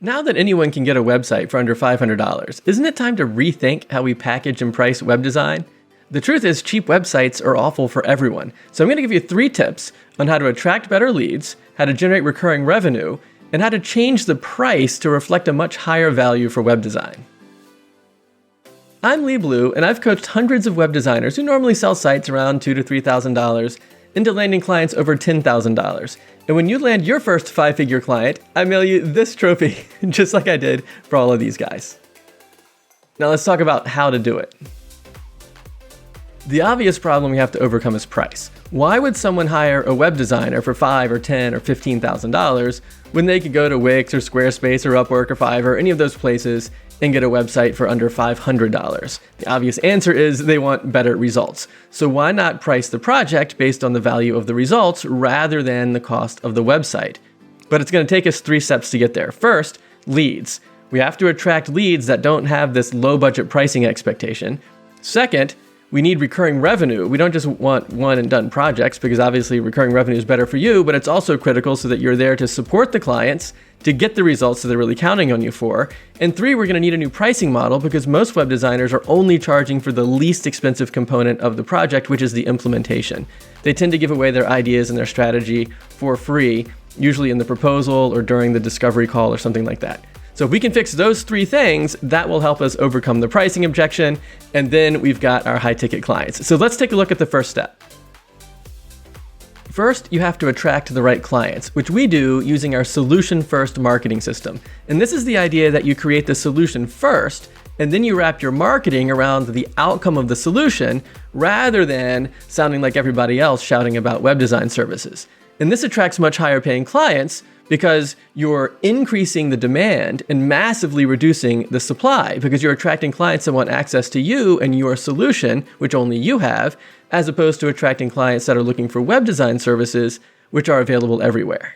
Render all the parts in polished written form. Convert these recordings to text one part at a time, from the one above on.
Now that anyone can get a website for under $500, isn't it time to rethink how we package and price web design? The truth is, cheap websites are awful for everyone. So I'm going to give you 3 tips on how to attract better leads, how to generate recurring revenue, and how to change the price to reflect a much higher value for web design. I'm Lee Blue, and I've coached hundreds of web designers who normally sell sites around $2,000 to $3,000 into landing clients over $10,000. And when you land your first 5-figure client, I mail you this trophy, just like I did for all of these guys. Now let's talk about how to do it. The obvious problem we have to overcome is price. Why would someone hire a web designer for $5,000 or $10,000 or $15,000 when they could go to Wix or Squarespace or Upwork or Fiverr, any of those places, and get a website for under $500? The obvious answer is they want better results. So why not price the project based on the value of the results rather than the cost of the website? But it's going to take us 3 steps to get there. First, leads. We have to attract leads that don't have this low budget pricing expectation. Second, we need recurring revenue. We don't just want one and done projects, because obviously recurring revenue is better for you, but it's also critical so that you're there to support the clients to get the results that they're really counting on you for. And 3, we're going to need a new pricing model, because most web designers are only charging for the least expensive component of the project, which is the implementation. They tend to give away their ideas and their strategy for free, usually in the proposal or during the discovery call or something like that. So if we can fix those 3 things, that will help us overcome the pricing objection, and then we've got our high-ticket clients. So let's take a look at the first step. First, you have to attract the right clients, which we do using our solution-first marketing system. And this is the idea that you create the solution first, and then you wrap your marketing around the outcome of the solution, rather than sounding like everybody else shouting about web design services. And this attracts much higher paying clients, because you're increasing the demand and massively reducing the supply, because you're attracting clients that want access to you and your solution, which only you have, as opposed to attracting clients that are looking for web design services, which are available everywhere.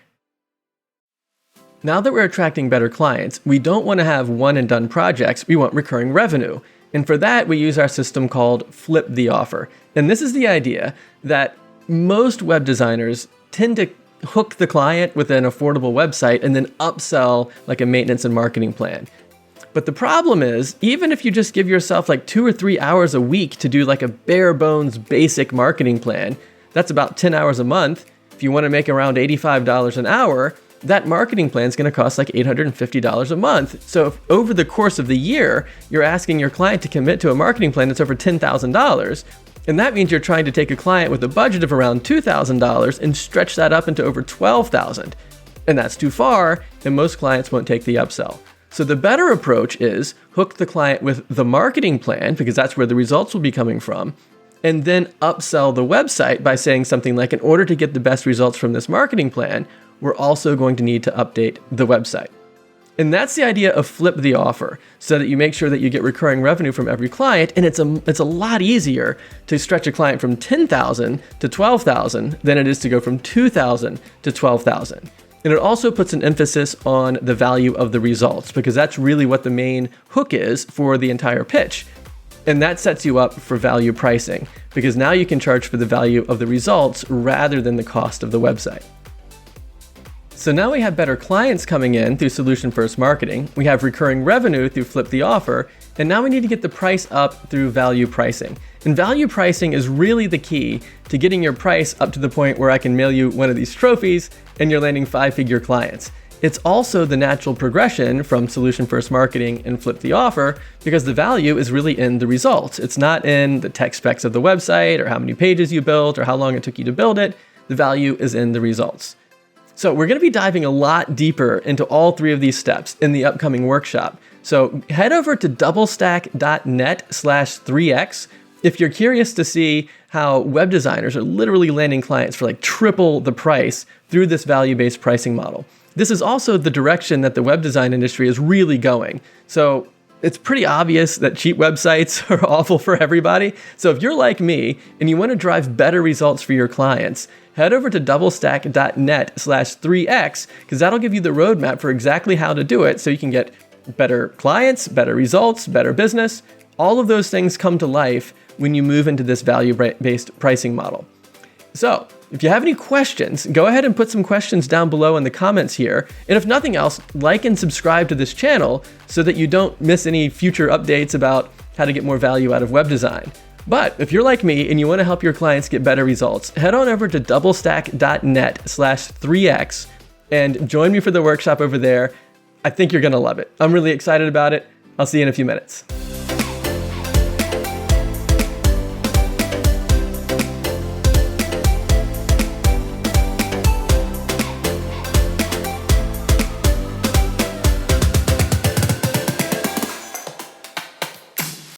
Now that we're attracting better clients, we don't want to have one and done projects, we want recurring revenue. And for that, we use our system called Flip the Offer. And this is the idea that most web designers tend to hook the client with an affordable website and then upsell like a maintenance and marketing plan. But the problem is, even if you just give yourself like 2 or 3 hours a week to do like a bare bones basic marketing plan, that's about 10 hours a month. If you want to make around $85 an hour, that marketing plan is going to cost like $850 a month. So if over the course of the year, you're asking your client to commit to a marketing plan that's over $10,000, and that means you're trying to take a client with a budget of around $2,000 and stretch that up into over $12,000. And that's too far, and most clients won't take the upsell. So the better approach is hook the client with the marketing plan, because that's where the results will be coming from, and then upsell the website by saying something like, in order to get the best results from this marketing plan, we're also going to need to update the website. And that's the idea of Flip the Offer, so that you make sure that you get recurring revenue from every client. And it's a lot easier to stretch a client from $10,000 to $12,000 than it is to go from $2,000 to $12,000. And it also puts an emphasis on the value of the results, because that's really what the main hook is for the entire pitch. And that sets you up for value pricing, because now you can charge for the value of the results rather than the cost of the website. So now we have better clients coming in through solution-first marketing, we have recurring revenue through Flip the Offer, and now we need to get the price up through value pricing. And value pricing is really the key to getting your price up to the point where I can mail you one of these trophies and you're landing 5-figure clients. It's also the natural progression from solution-first marketing and Flip the Offer, because the value is really in the results. It's not in the tech specs of the website or how many pages you built or how long it took you to build it. The value is in the results. So we're going to be diving a lot deeper into all 3 of these steps in the upcoming workshop. So head over to doublestack.net/3x if you're curious to see how web designers are literally landing clients for like triple the price through this value-based pricing model. This is also the direction that the web design industry is really going. So it's pretty obvious that cheap websites are awful for everybody. So if you're like me and you want to drive better results for your clients, head over to doublestack.net/3x, because that'll give you the roadmap for exactly how to do it, so you can get better clients, better results, better business. All of those things come to life when you move into this value-based pricing model. So If you have any questions, go ahead and put some questions down below in the comments here. And if nothing else, like and subscribe to this channel so that you don't miss any future updates about how to get more value out of web design. But if you're like me and you want to help your clients get better results, head on over to doublestack.net/3x and join me for the workshop over there. I think you're going to love it. I'm really excited about it. I'll see you in a few minutes.